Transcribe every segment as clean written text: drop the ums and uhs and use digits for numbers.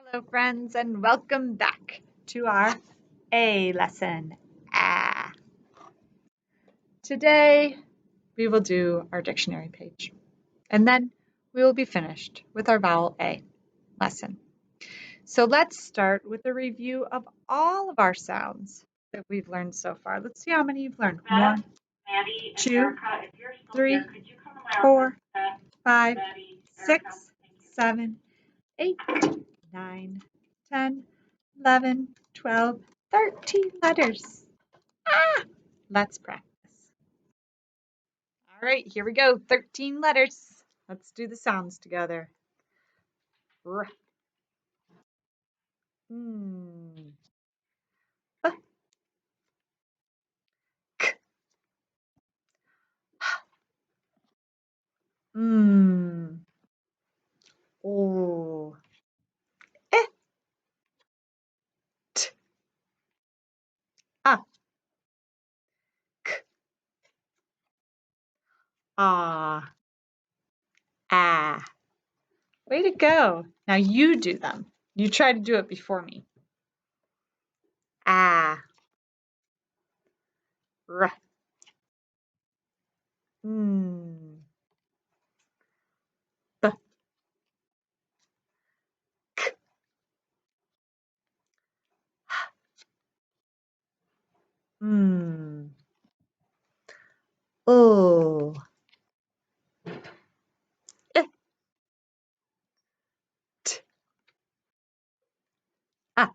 Hello, friends, and welcome back to our A lesson. Ah. Today, we will do our dictionary page, and then we will be finished with our vowel A lesson. So let's start with a review of all of our sounds that we've learned so far. Let's see how many you've learned. 1, 2, 3, 4, 5, 6, 7, 8, 9, 10, 11, 12, 13 letters. Let's practice. All right, here we go. 13 letters. Let's do the sounds together. R. Mm. K. Mm. O. E. T. A. K. Ah. Ah. Way to go. Now you do them. You try to do it before me. Ah. R. Mm. B. K. Mm. O. E. T. A.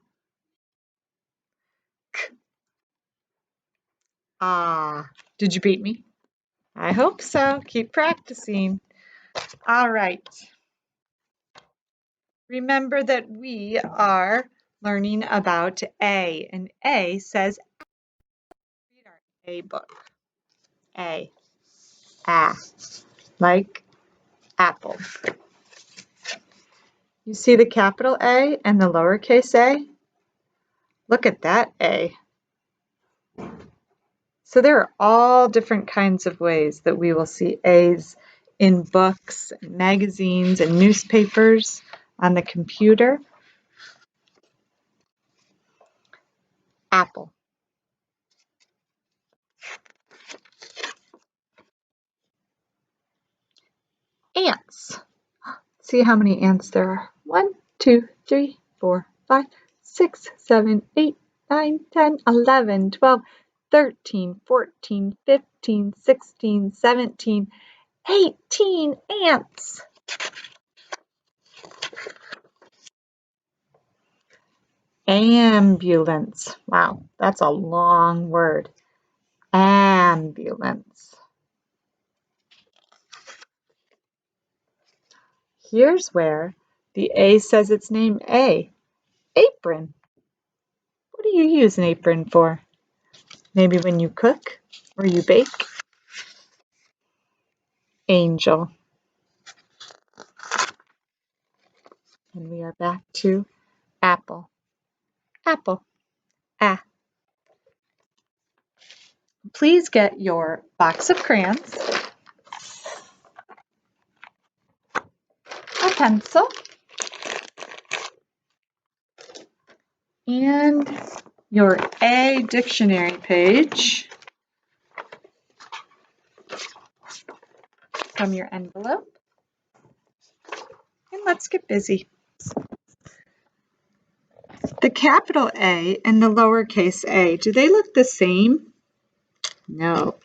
K. Ah. Did you beat me? I hope so. Keep practicing. All right. Remember that we are learning about A, and A says, read our A book. A. Like apple. You see the capital A and the lowercase a? Look at that A. So there are all different kinds of ways that we will see A's in books, magazines, and newspapers, on the computer. Apple. Ants. See how many ants there are. 1, 2, 3, 4, 5, 6, 7, 8, 9, 10, 11, 12, 13, 14, 15, 16, 17, 18 ants. Ambulance. Wow, that's a long word. Ambulance. Here's where the A says its name A. Apron. What do you use an apron for? Maybe when you cook or you bake? Angel. And we are back to apple. Apple. Ah. Please get your box of crayons, a pencil, and your A dictionary page from your envelope. And let's get busy. The capital A and the lowercase a, do they look the same? No.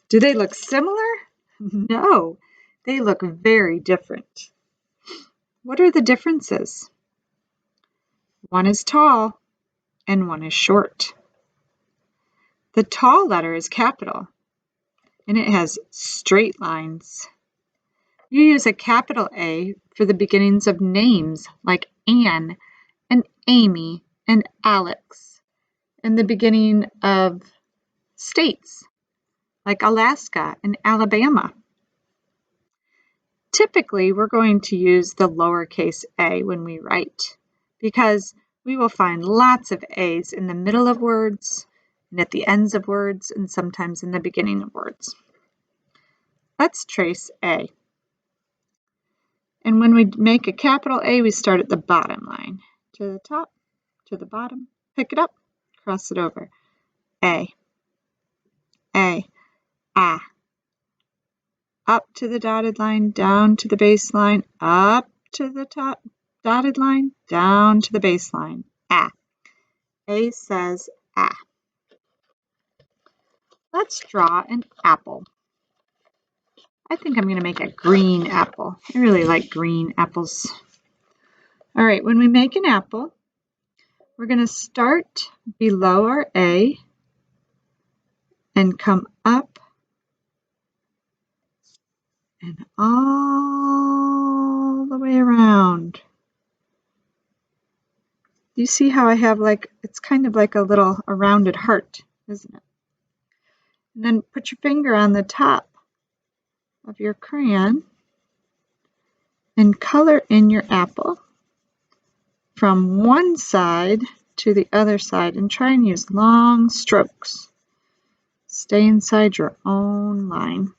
Do they look similar? No. They look very different. What are the differences? One is tall and one is short. The tall letter is capital and it has straight lines. You use a capital A for the beginnings of names like Anne and Amy and Alex, and the beginning of states like Alaska and Alabama. Typically, we're going to use the lowercase a when we write because we will find lots of A's in the middle of words and at the ends of words and sometimes in the beginning of words. Let's trace A. And when we make a capital A, we start at the bottom line. to the top, to the bottom, pick it up, cross it over. A, ah. Up to the dotted line, down to the baseline, up to the top dotted line, down to the baseline. Ah. A says ah. Let's draw an apple. I think I'm going to make a green apple. I really like green apples. All right, when we make an apple, we're going to start below our A and come up and all the way around. You see how I have it's kind of like a rounded heart, isn't it? And then put your finger on the top of your crayon and color in your apple from one side to the other side and try and use long strokes. Stay inside your own line.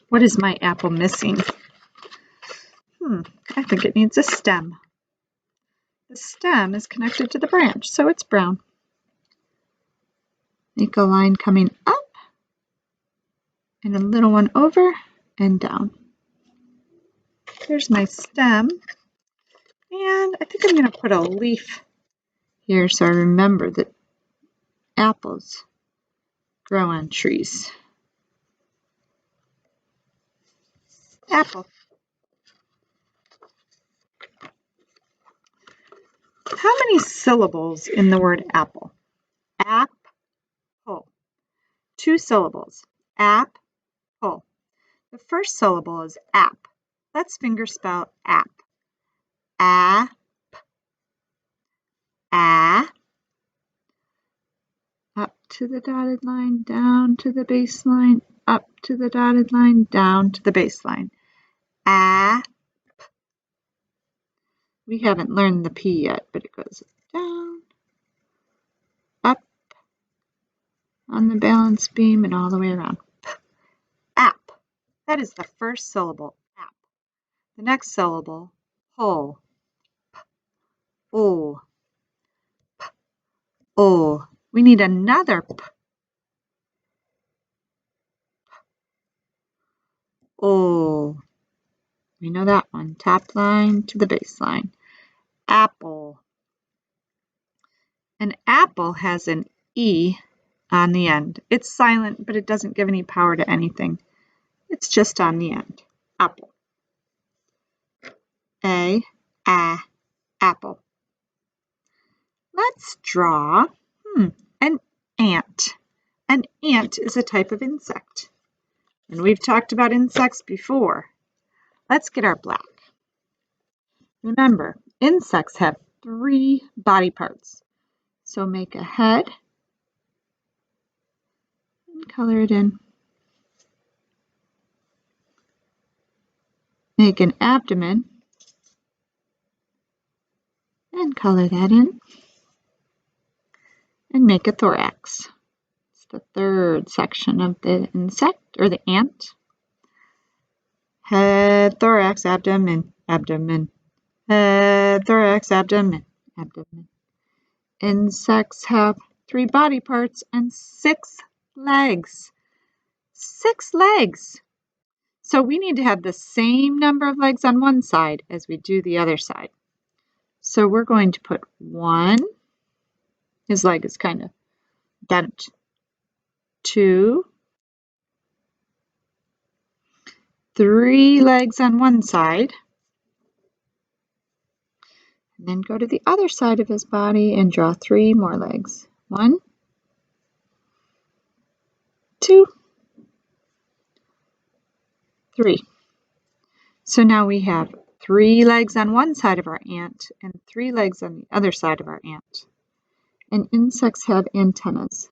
What is my apple missing? I think it needs a stem. The stem is connected to the branch, so it's brown. Make a line coming up and a little one over and down. Here's my stem, and I think I'm going to put a leaf here so I remember that apples grow on trees. Apple. How many syllables in the word apple? Apple. 2 syllables. Apple. The first syllable is ap. Let's finger spell ap. A. Up to the dotted line, down to the baseline, up to the dotted line, down to the baseline. A. We haven't learned the P yet, but it goes down, up, on the balance beam, and all the way around. App. That is the first syllable, app. The next syllable, pull. O. P. O. We need another P. O. We know that one. Top line to the baseline. Apple. An apple has an E on the end. It's silent, but it doesn't give any power to anything. It's just on the end. Apple. Apple. Let's draw an ant. An ant is a type of insect. And we've talked about insects before. Let's get our black. Remember, insects have 3 body parts. So make a head and color it in. Make an abdomen and color that in. And make a thorax. It's the 3rd section of the insect or the ant. Head, thorax, abdomen, abdomen. Head, thorax, abdomen, abdomen. Insects have 3 body parts and 6 legs. 6 legs. So we need to have the same number of legs on one side as we do the other side. So we're going to put 1. His leg is kind of bent. 2. 3 legs on one side. And then go to the other side of his body and draw 3 more legs. 1, 2, 3. So now we have 3 legs on one side of our ant and 3 legs on the other side of our ant. And insects have antennas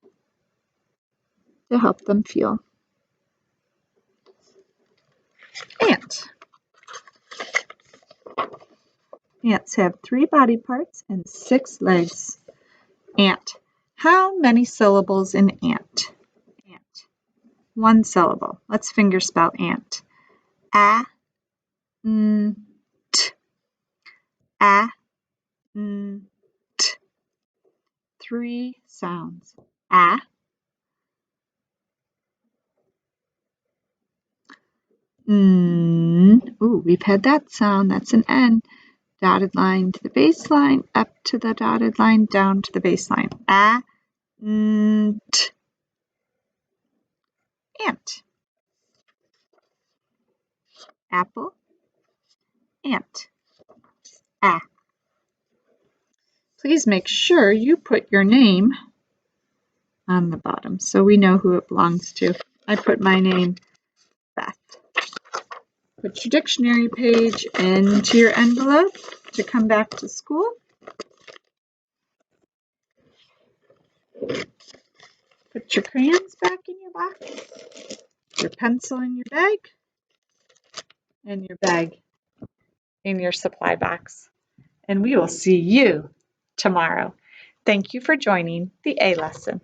to help them feel. Ant. Ants have 3 body parts and 6 legs. Ant. How many syllables in ant? Ant. 1 syllable. Let's finger spell ant. A. t, a, t. 3 sounds. A, ooh, we've had that sound. That's an N. Dotted line to the baseline, up to the dotted line, down to the baseline. A, t. Ant. Apple, ant. A. Please make sure you put your name on the bottom so we know who it belongs to. I put my name, Beth. Put your dictionary page into your envelope to come back to school. Put your crayons back in your box, your pencil in your bag, and your bag in your supply box. And we will see you tomorrow. Thank you for joining the A lesson.